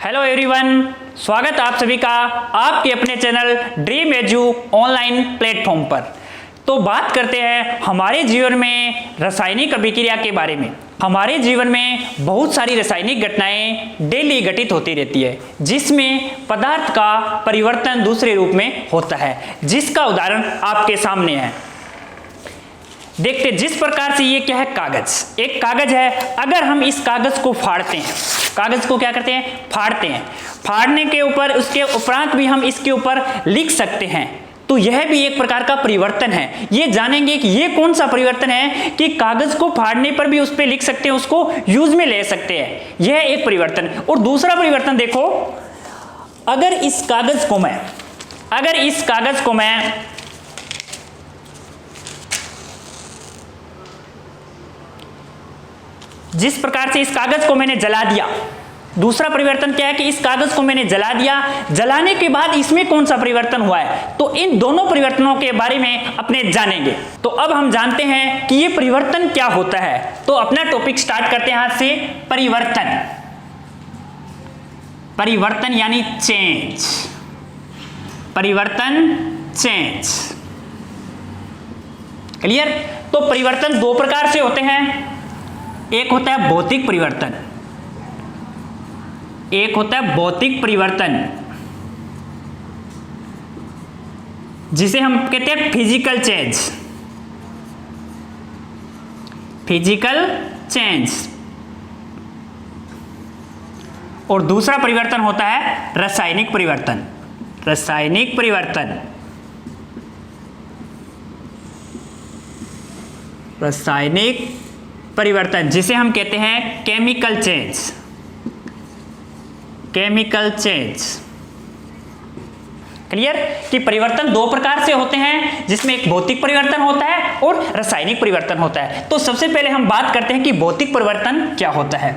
Hello everyone, स्वागत आप सभी का आपके अपने channel dream edu online platform पर। तो बात करते हैं हमारे जीवन में रासायनिक अभिक्रिया के बारे में। हमारे जीवन में बहुत सारी रासायनिक घटनाएं डेली घटित होती रहती है, जिसमें पदार्थ का परिवर्तन दूसरे रूप में होता है, जिसका उदाहरण आपके सामने है। देखते जिस प्रकार से ये क्या है, कागज। एक कागज है, अगर हम इस कागज को फाड़ते हैं, कागज को क्या करते हैं, फाड़ते हैं। फाड़ने के ऊपर उसके उपरांत भी हम इसके ऊपर लिख सकते हैं, तो यह भी एक प्रकार का परिवर्तन है। ये जानेंगे कि ये कौन सा परिवर्तन है कि कागज को फाड़ने पर भी उस पर लिख सकते हैं, उसको यूज में ले सकते हैं। यह एक परिवर्तन। और दूसरा परिवर्तन देखो, अगर इस कागज को मैं जिस प्रकार से इस कागज को मैंने जला दिया, दूसरा परिवर्तन क्या है कि इस कागज को मैंने जला दिया, जलाने के बाद इसमें कौन सा परिवर्तन हुआ है, तो इन दोनों परिवर्तनों के बारे में अपने जानेंगे। तो अब हम जानते हैं कि ये परिवर्तन क्या होता है। तो अपना टॉपिक स्टार्ट करते हैं हाथ से। परिवर्तन यानी चेंज। परिवर्तन, चेंज। क्लियर? तो परिवर्तन दो प्रकार से होते हैं। एक होता है भौतिक परिवर्तन, एक होता है भौतिक परिवर्तन, जिसे हम कहते हैं फिजिकल चेंज। Physical change. और दूसरा परिवर्तन होता है रासायनिक परिवर्तन। रासायनिक परिवर्तन, रासायनिक परिवर्तन, जिसे हम कहते हैं chemical change. Chemical change. Clear? कि परिवर्तन दो प्रकार से होते हैं, जिसमें एक भौतिक परिवर्तन होता है और रासायनिक परिवर्तन होता है। तो सबसे पहले हम बात करते हैं कि भौतिक परिवर्तन क्या होता है।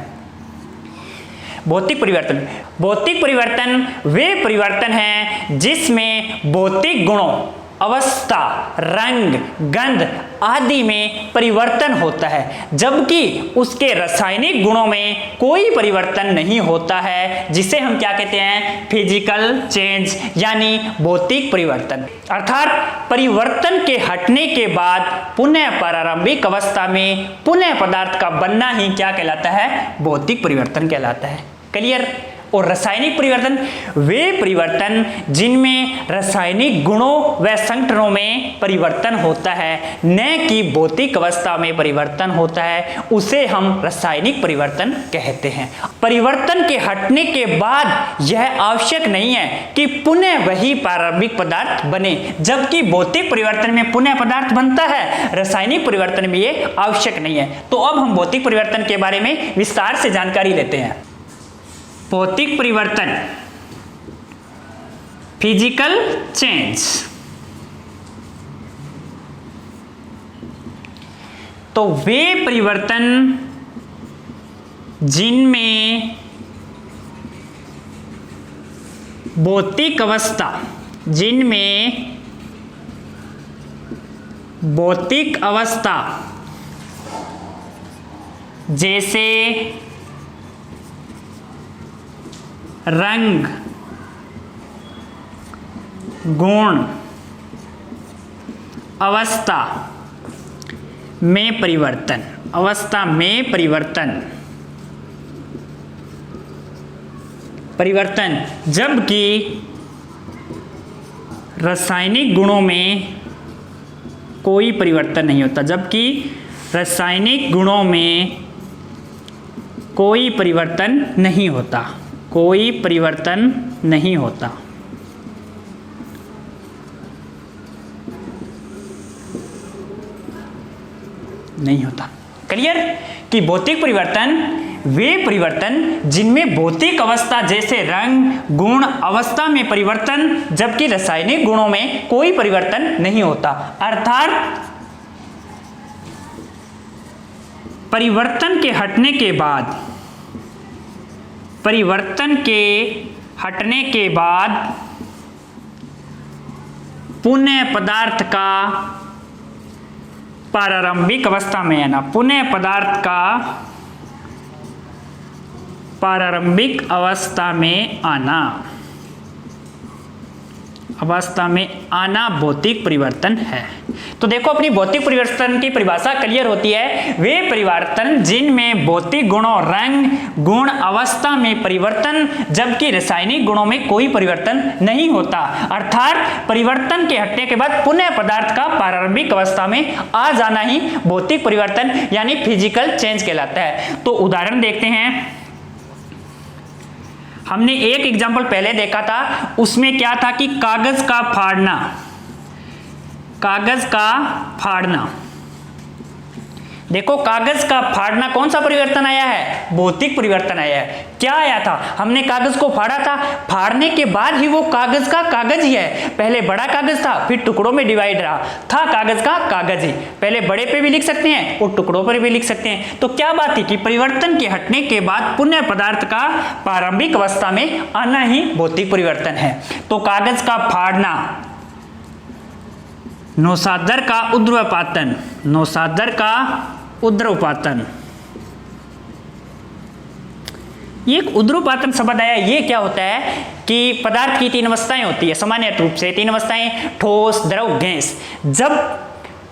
भौतिक परिवर्तन, भौतिक परिवर्तन वे परिवर्तन हैं जिसमें भौतिक गुणों, अवस्था, रंग, गंध आदि में परिवर्तन होता है, जबकि उसके रासायनिक गुणों में कोई परिवर्तन नहीं होता है, जिसे हम क्या कहते हैं, फिजिकल चेंज यानी भौतिक परिवर्तन। अर्थात परिवर्तन के हटने के बाद पुनः प्रारंभिक अवस्था में पुनः पदार्थ का बनना ही क्या कहलाता है, भौतिक परिवर्तन कहलाता है। क्लियर? और रासायनिक परिवर्तन वे परिवर्तन जिनमें रासायनिक गुणों व संगठनों में परिवर्तन होता है, न कि भौतिक अवस्था में परिवर्तन होता है, उसे हम रासायनिक परिवर्तन कहते हैं। परिवर्तन के हटने के बाद यह आवश्यक नहीं है कि पुनः वही प्रारंभिक पदार्थ बने, जबकि भौतिक परिवर्तन में पुनः पदार्थ बनता है, रासायनिक परिवर्तन में ये आवश्यक नहीं है। तो अब हम भौतिक परिवर्तन के बारे में विस्तार से जानकारी लेते हैं। भौतिक परिवर्तन, फिजिकल चेंज। तो वे परिवर्तन जिनमें भौतिक अवस्था, जिनमें भौतिक अवस्था जैसे रंग, गुण, अवस्था में परिवर्तन, अवस्था में परिवर्तन, जबकि रासायनिक गुणों में कोई परिवर्तन नहीं होता, जबकि रासायनिक गुणों में कोई परिवर्तन नहीं होता, कोई परिवर्तन नहीं होता। नहीं होता। क्लियर? कि भौतिक परिवर्तन वे परिवर्तन जिनमें भौतिक अवस्था जैसे रंग, गुण, अवस्था में परिवर्तन, जबकि रासायनिक गुणों में कोई परिवर्तन नहीं होता। अर्थात परिवर्तन के हटने के बाद पुनः पदार्थ का प्रारंभिक अवस्था में है ना, पुनः पदार्थ का प्रारंभिक अवस्था में आना भौतिक परिवर्तन है। तो देखो अपनी भौतिक परिवर्तन की परिभाषा क्लियर होती है, वे परिवर्तन जिनमें भौतिक गुणों, रंग, गुण, अवस्था में परिवर्तन जबकि रासायनिक गुणों में कोई परिवर्तन नहीं होता। अर्थात परिवर्तन के हटने के बाद पुनः पदार्थ का प्रारंभिक अवस्था में आ जाना ही भौतिक परिवर्तन यानी फिजिकल चेंज कहलाता है। तो उदाहरण देखते हैं, हमने एक एग्जाम्पल पहले देखा था, उसमें क्या था कि कागज का फाड़ना। देखो कागज का फाड़ना कौन सा परिवर्तन आया है? भौतिक परिवर्तन आया है। क्या आया था? हमने कागज को फाड़ा था, फाड़ने के बाद ही वो कागज का कागज ही है। पहले बड़ा कागज था, फिर टुकड़ों में डिवाइड रहा, था कागज का कागज ही। पहले बड़े पे भी लिख सकते हैं और टुकड़ों पर भी लिख सकते हैं। तो क्या बात थी कि परिवर्तन के हटने के बाद पुनः पदार्थ का प्रारंभिक अवस्था में आना ही भौतिक परिवर्तन है। तो कागज का फाड़ना, नौशादर का उद्रपातन, ये एक उद्रपातन शब्द आया। ये क्या होता है कि पदार्थ की 3 अवस्थाएं होती है सामान्य रूप से, 3 अवस्थाएं, ठोस, द्रव, गैस। जब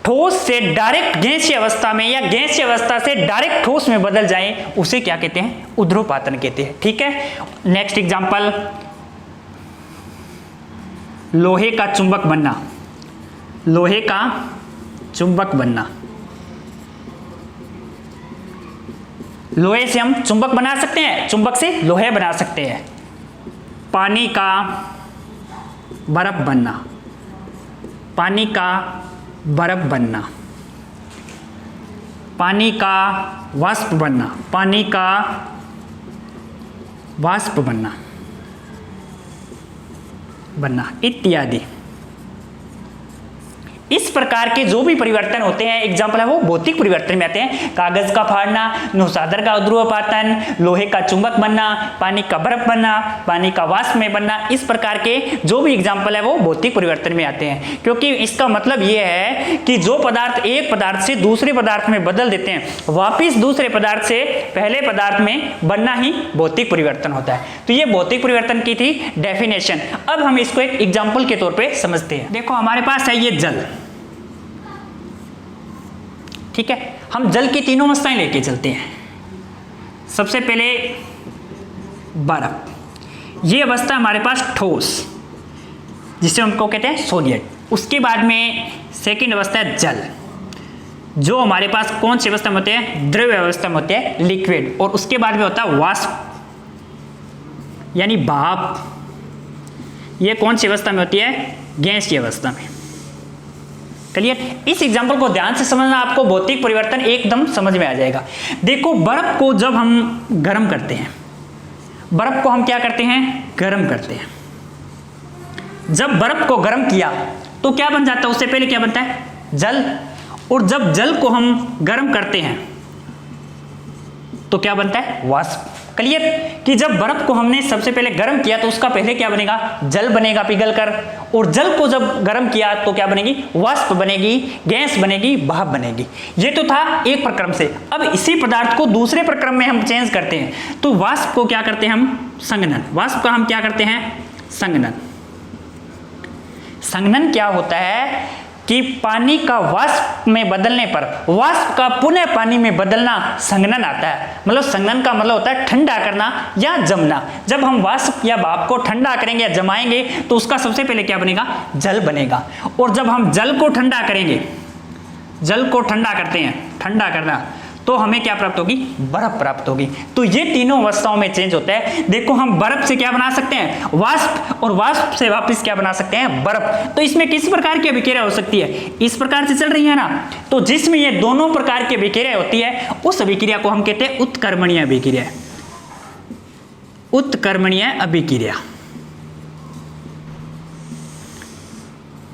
ठोस से डायरेक्ट गैसीय अवस्था में या गैसीय अवस्था से डायरेक्ट ठोस में बदल जाए उसे क्या कहते हैं? उद्रपातन कहते हैं। ठीक है, नेक्स्ट एग्जांपल, लोहे का चुंबक बनना। लोहे का चुंबक बनना, लोहे से हम चुंबक बना सकते हैं, चुंबक से लोहे बना सकते हैं। पानी का बर्फ बनना, पानी का बर्फ बनना, पानी का वाष्प बनना, पानी का वाष्प बनना इत्यादि। इस प्रकार के जो भी परिवर्तन होते हैं, एग्जाम्पल है वो भौतिक परिवर्तन में आते हैं। कागज का फाड़ना, नौशादर का उद्रपातन, लोहे का चुंबक बनना, पानी का बर्फ बनना, पानी का वाष्प में बनना, इस प्रकार के जो भी एग्जाम्पल है वो भौतिक परिवर्तन में आते हैं। क्योंकि इसका मतलब ये है कि जो पदार्थ एक पदार्थ से दूसरे पदार्थ में बदल देते हैं, वापिस दूसरे पदार्थ से पहले पदार्थ में बनना ही भौतिक परिवर्तन होता है। तो ये भौतिक परिवर्तन की थी डेफिनेशन। अब हम इसको एक एग्जाम्पल के तौर पर समझते हैं। देखो हमारे पास है ये जल, ठीक है। हम जल की 3 अवस्थाएं लेके चलते हैं। सबसे पहले बर्फ, ये अवस्था हमारे पास ठोस, जिसे हमको कहते हैं सॉलिड। उसके बाद में सेकंड अवस्था है जल, जो हमारे पास कौन सी अवस्था में होते हैं? द्रव्य अवस्था में होते हैं, लिक्विड। और उसके बाद में होता है वाष्प यानी भाप, ये कौन सी अवस्था में होती है? गैस की अवस्था में। क्लियर? इस एग्जाम्पल को ध्यान से समझना, आपको भौतिक परिवर्तन एकदम समझ में आ जाएगा। देखो बर्फ को जब हम गर्म करते हैं, बर्फ को हम क्या करते हैं? गर्म करते हैं। जब बर्फ को गर्म किया तो क्या बन जाता है? उससे पहले क्या बनता है? जल। और जब जल को हम गर्म करते हैं तो क्या बनता है? वाष्प। क्लियर? कि जब बर्फ को हमने सबसे पहले गर्म किया तो उसका पहले क्या बनेगा? जल बनेगा पिघल कर। और जल को जब गर्म किया तो क्या बनेगी? वाष्प बनेगी, गैस बनेगी, भाप बनेगी। ये तो था एक प्रक्रम से। अब इसी पदार्थ को दूसरे प्रक्रम में हम चेंज करते हैं। तो वाष्प को क्या करते हैं हम? संघनन। वाष्प का हम क्या करते हैं? संघनन। संघनन क्या होता है कि पानी का वाष्प में बदलने पर वाष्प का पुनः पानी में बदलना संघनन आता है। मतलब संघनन का मतलब होता है ठंडा करना या जमना। जब हम वाष्प या भाप को ठंडा करेंगे या जमाएंगे तो उसका सबसे पहले क्या बनेगा? जल बनेगा। और जब हम जल को ठंडा करेंगे, जल को ठंडा करते हैं, ठंडा करना, तो हमें क्या प्राप्त होगी? बर्फ प्राप्त होगी। तो ये तीनों अवस्थाओं में चेंज होता है। देखो हम बर्फ से क्या बना सकते हैं? वाष्प। और वाष्प से वापस क्या बना सकते हैं? बर्फ। तो इसमें किस प्रकार की अभिक्रिया हो सकती है? इस प्रकार से चल रही है ना। तो जिसमें ये दोनों प्रकार की अभिक्रिया होती है उस अभिक्रिया को हम कहते हैं उत्कर्मणीय अभिक्रिया। उत्कर्मणीय अभिक्रिया,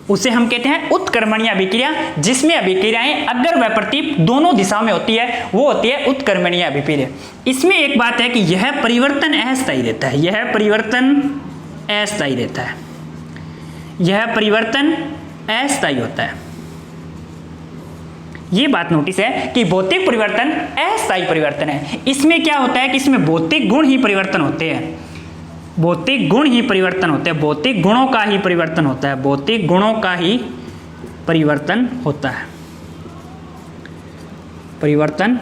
उसे हम कहते हैं उत्कर्मणीय अभिक्रिया। जिसमें अभिक्रियाएं अगर व प्रतीप दोनों दिशा में होती है वो होती है उत्कर्मणीय अभिक्रिया। इसमें एक बात है कि यह परिवर्तन अस्थायी रहता है। यह परिवर्तन अस्थायी रहता है। यह परिवर्तन अस्थायी होता है। ये बात नोटिस है कि भौतिक परिवर्तन अस्थायी परिवर्तन है। इसमें क्या होता है कि इसमें भौतिक गुण ही परिवर्तन होते हैं, भौतिक गुण ही परिवर्तन होते हैं, भौतिक गुणों का ही परिवर्तन होता है, भौतिक गुणों का ही परिवर्तन होता है, परिवर्तन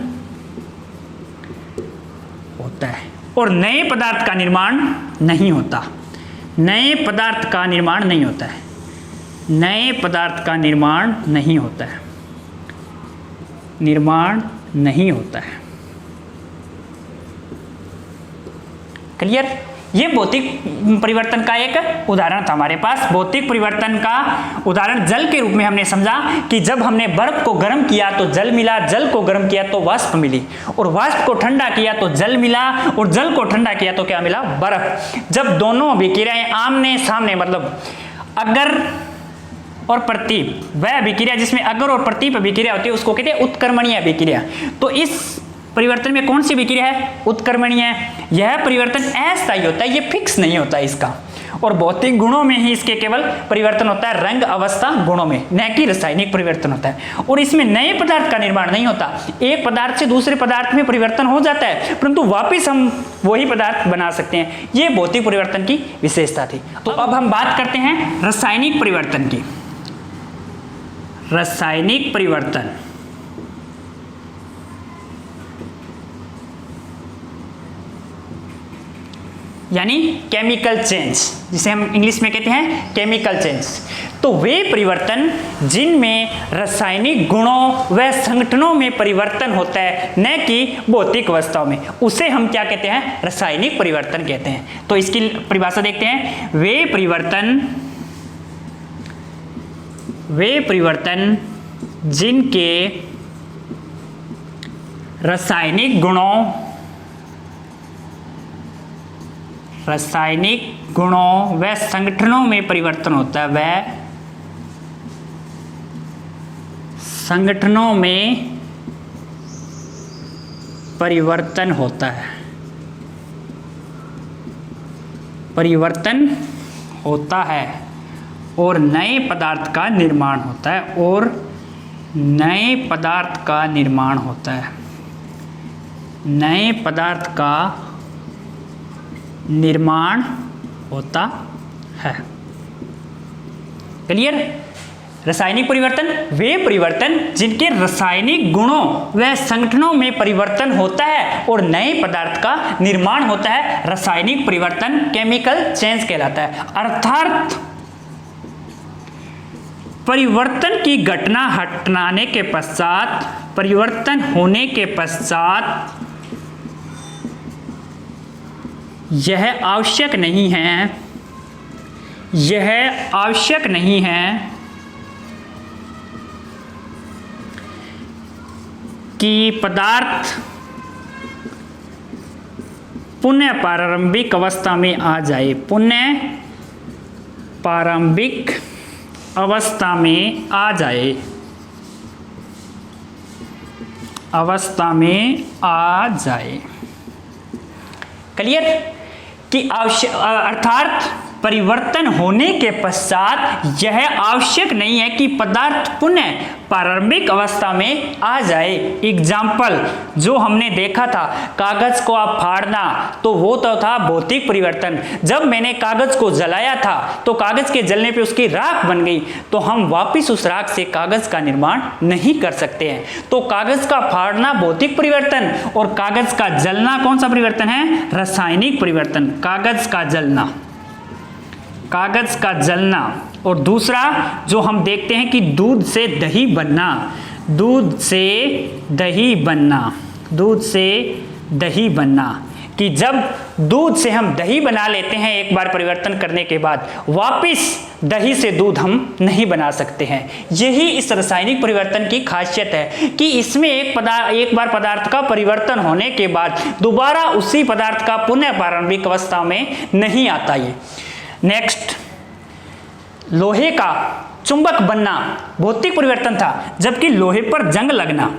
होता है। और नए पदार्थ का निर्माण नहीं होता, नए पदार्थ का निर्माण नहीं होता है, नए पदार्थ का निर्माण नहीं होता है, निर्माण नहीं होता है। क्लियर? ये भौतिक परिवर्तन का एक उदाहरण था हमारे पास। भौतिक परिवर्तन का उदाहरण जल के रूप में हमने समझा कि जब हमने बर्फ को गर्म किया तो जल मिला, जल को गर्म किया तो वाष्प मिली, और वाष्प को ठंडा किया तो जल मिला, और जल को ठंडा किया तो क्या मिला? बर्फ। जब दोनों अभिक्रियाएं आमने सामने, मतलब अगर और प्रतीप, वह अभिक्रिया जिसमें अगर और प्रतीप अभिक्रिया होती है उसको कहते हैं उत्क्रमणीय अभिक्रिया। तो इस परिवर्तन में कौन सी अभिक्रिया है? उत्क्रमणीय है। यह परिवर्तन अस्थायी होता है, ये फिक्स नहीं होता है इसका, और भौतिक गुणों में ही इसके केवल परिवर्तन होता है, रंग अवस्था गुणों में, न कि रासायनिक परिवर्तन होता है। और इसमें नए पदार्थ का निर्माण नहीं होता, एक पदार्थ से दूसरे पदार्थ में परिवर्तन हो जाता है परंतु वापिस हम वही पदार्थ बना सकते हैं। ये भौतिक परिवर्तन की विशेषता थी। तो अब हम बात करते हैं रासायनिक परिवर्तन की। रासायनिक परिवर्तन यानी केमिकल चेंज, जिसे हम इंग्लिश में कहते हैं केमिकल चेंज। तो वे परिवर्तन जिनमें रासायनिक गुणों व संगठनों में परिवर्तन होता है, न कि भौतिक अवस्थाओं में, उसे हम क्या कहते हैं? रासायनिक परिवर्तन कहते हैं। तो इसकी परिभाषा देखते हैं। वे परिवर्तन जिनके रासायनिक गुणों व संगठनों में परिवर्तन होता है, वह संगठनों में परिवर्तन होता है, परिवर्तन होता है, और नए पदार्थ का निर्माण होता है, और नए पदार्थ का निर्माण होता है, नए पदार्थ का निर्माण होता है। क्लियर? रासायनिक परिवर्तन वे परिवर्तन जिनके रासायनिक गुणों व संगठनों में परिवर्तन होता है और नए पदार्थ का निर्माण होता है, रासायनिक परिवर्तन केमिकल चेंज कहलाता है। अर्थात परिवर्तन की घटना हटने के पश्चात, परिवर्तन होने के पश्चात यह आवश्यक नहीं है कि पदार्थ पुनः प्रारंभिक अवस्था में आ जाए, पुनः प्रारंभिक अवस्था में आ जाए, अवस्था में आ जाए। क्लियर? कि अर्थात परिवर्तन होने के पश्चात यह आवश्यक नहीं है कि पदार्थ पुनः प्रारंभिक अवस्था में आ जाए। एग्जाम्पल जो हमने देखा था, कागज को आप फाड़ना, तो वो तो था भौतिक परिवर्तन। जब मैंने कागज को जलाया था तो कागज के जलने पे उसकी राख बन गई, तो हम वापिस उस राख से कागज का निर्माण नहीं कर सकते हैं। तो कागज का फाड़ना भौतिक परिवर्तन, और कागज का जलना कौन सा परिवर्तन है? रासायनिक परिवर्तन। कागज का जलना, कागज का जलना। और दूसरा जो हम देखते हैं कि दूध से दही बनना, दूध से दही बनना, दूध से दही बनना, कि जब दूध से हम दही बना लेते हैं एक बार परिवर्तन करने के बाद, वापिस दही से दूध हम नहीं बना सकते हैं। यही इस रासायनिक परिवर्तन की खासियत है कि इसमें एक बार पदार्थ का परिवर्तन होने के बाद दोबारा उसी पदार्थ का पुनः प्रारंभिक अवस्था में नहीं आता। ये नेक्स्ट, लोहे का चुंबक बनना भौतिक परिवर्तन था, जबकि लोहे पर जंग लगना,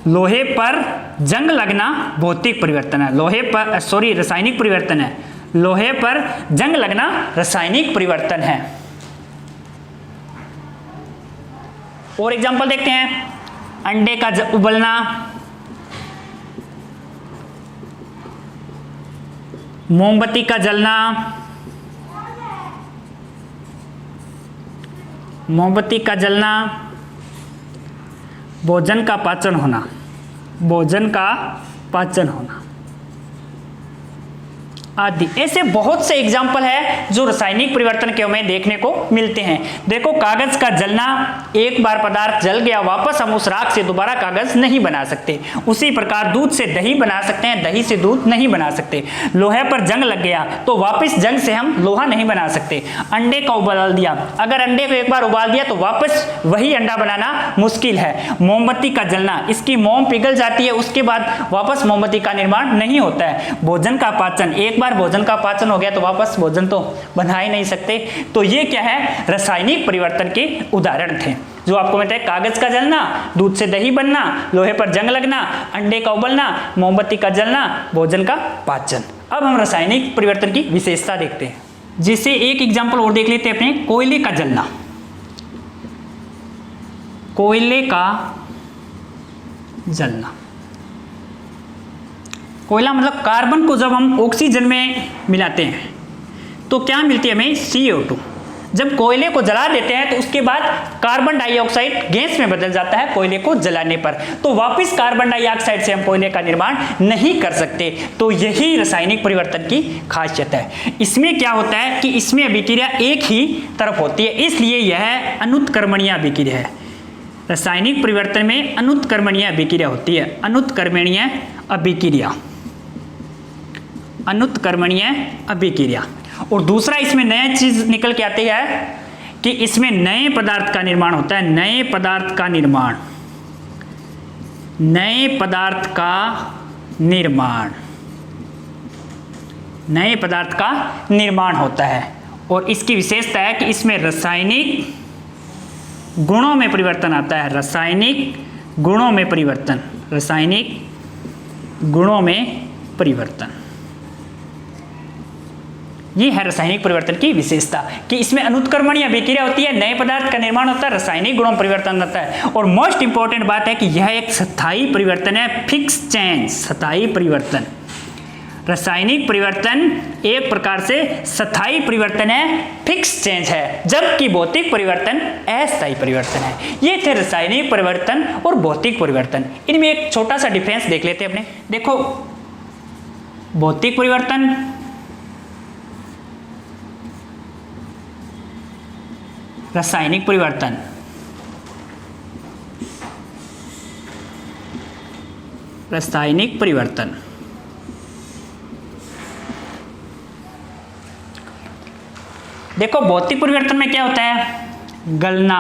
लोहे पर जंग लगना भौतिक परिवर्तन है। लोहे पर रासायनिक परिवर्तन है। लोहे पर जंग लगना रासायनिक परिवर्तन है। और एग्जांपल देखते हैं। अंडे का उबलना, मोमबत्ती का जलना, मोमबत्ती का जलना, भोजन का पाचन होना, भोजन का पाचन होना आदि। ऐसे बहुत से एग्जाम्पल है जो रासायनिक परिवर्तन के हमें देखने को मिलते हैं। देखो, कागज का जलना, एक बार पदार्थ जल गया वापस हम उस राख से दोबारा कागज नहीं बना सकते। उसी प्रकार दूध से दही बना सकते हैं, दही से दूध नहीं बना सकते। लोहे पर जंग लग गया तो वापस जंग से हम लोहा नहीं बना सकते। अंडे का उबाल दिया, अगर अंडे को एक बार उबाल दिया तो वापस वही अंडा बनाना मुश्किल है। मोमबत्ती का जलना, इसकी मोम पिघल जाती है, उसके बाद वापस मोमबत्ती का निर्माण नहीं होता है। भोजन का पाचन, एक भोजन का पाचन हो गया तो वापस भोजन तो बना ही नहीं सकते। तो ये क्या है, रासायनिक परिवर्तन के उदाहरण थे जो आपको बताया। कागज का जलना, दूध से दही बनना, लोहे पर जंग लगना, अंडे का उबलना, मोमबत्ती का जलना, भोजन का पाचन। अब हम रासायनिक परिवर्तन की विशेषता देखते हैं। जैसे एक एग्जाम्पल और देख लेते हैं अपने, कोयले का जलना। कोयले का जलना, कोयला मतलब कार्बन को जब हम ऑक्सीजन में मिलाते हैं तो क्या मिलती है हमें, CO2। जब कोयले को जला देते हैं तो उसके बाद कार्बन डाइऑक्साइड गैस में बदल जाता है कोयले को जलाने पर, तो वापस कार्बन डाइऑक्साइड से हम कोयले का निर्माण नहीं कर सकते। तो यही रासायनिक परिवर्तन की खासियत है। इसमें क्या होता है कि इसमें अभिक्रिया एक ही तरफ होती है, इसलिए यह अनुत्क्रमणीय अभिक्रिया है। रासायनिक परिवर्तन में अनुत्क्रमणीय अभिक्रिया होती है, अनुत्क्रमणीय अभिक्रिया, अनुत्क्रमणीय अभिक्रिया। और दूसरा इसमें नया चीज निकल के आती है कि इसमें नए पदार्थ का निर्माण होता है, नए पदार्थ का निर्माण, नए पदार्थ का निर्माण, नए पदार्थ का निर्माण होता है। और इसकी विशेषता है कि इसमें रासायनिक गुणों में परिवर्तन आता है, रासायनिक गुणों में परिवर्तन, रासायनिक गुणों में परिवर्तन। ये है रासायनिक परिवर्तन की विशेषता कि इसमें अनुत्क्रमणीय अभिक्रिया होती है, नए पदार्थ का निर्माण होता है, रासायनिक गुणों में परिवर्तन होता है। और मोस्ट इंपॉर्टेंट बात है कि यह एक स्थायी परिवर्तन है, फिक्स चेंज, स्थायी परिवर्तन। रासायनिक परिवर्तन एक प्रकार से स्थायी परिवर्तन है, फिक्स चेंज है, जबकि भौतिक परिवर्तन अस्थायी परिवर्तन है। ये थे रासायनिक परिवर्तन और भौतिक परिवर्तन। इनमें एक छोटा सा डिफरेंस देख लेते हैं अपने। देखो, भौतिक परिवर्तन, रासायनिक परिवर्तन। रासायनिक परिवर्तन, देखो भौतिक परिवर्तन में क्या होता है, गलना,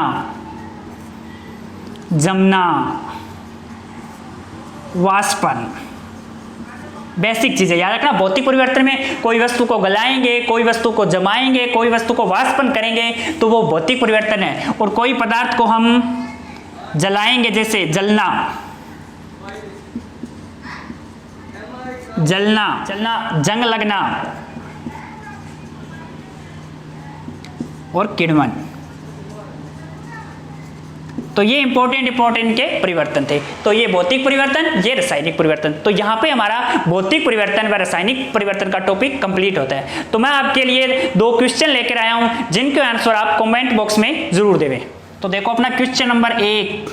जमना, वाष्पन, बेसिक चीजें याद रखना। भौतिक परिवर्तन में कोई वस्तु को गलाएंगे, कोई वस्तु को जमाएंगे, कोई वस्तु को वाष्पन करेंगे तो वो भौतिक परिवर्तन है। और कोई पदार्थ को हम जलाएंगे, जैसे जलना, जलना, जलना, जंग लगना और किण्वन। तो ये इंपॉर्टेंट के परिवर्तन थे। तो ये भौतिक परिवर्तन, ये रासायनिक परिवर्तन। तो यहाँ पे हमारा भौतिक परिवर्तन व रासायनिक परिवर्तन का टॉपिक कंप्लीट होता है। तो मैं आपके लिए 2 क्वेश्चन लेकर आया हूं जिनके आंसर आप कमेंट बॉक्स में जरूर देवें। तो देखो अपना क्वेश्चन नंबर 1,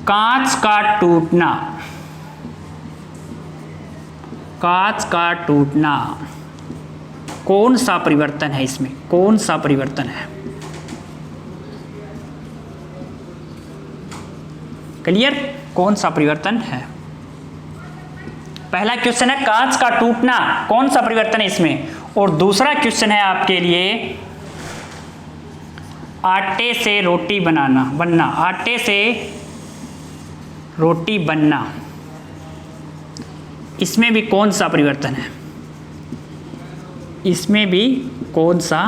कांच का टूटना, कांच का टूटना कौन सा परिवर्तन है, इसमें कौन सा परिवर्तन है? क्लियर, कौन सा परिवर्तन है? पहला क्वेश्चन है कांच का टूटना, कौन सा परिवर्तन है इसमें? और दूसरा क्वेश्चन है आपके लिए आटे से रोटी बनना, आटे से रोटी बनना, इसमें भी कौन सा परिवर्तन है? इसमें भी कौन सा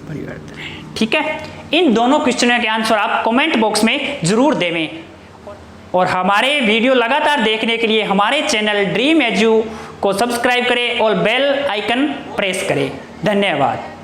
परिवर्तन है? ठीक है, इन दोनों क्वेश्चनों के आंसर आप कमेंट बॉक्स में जरूर देवें। और हमारे वीडियो लगातार देखने के लिए हमारे चैनल ड्रीम एजू को सब्सक्राइब करें और बेल आइकन प्रेस करें। धन्यवाद।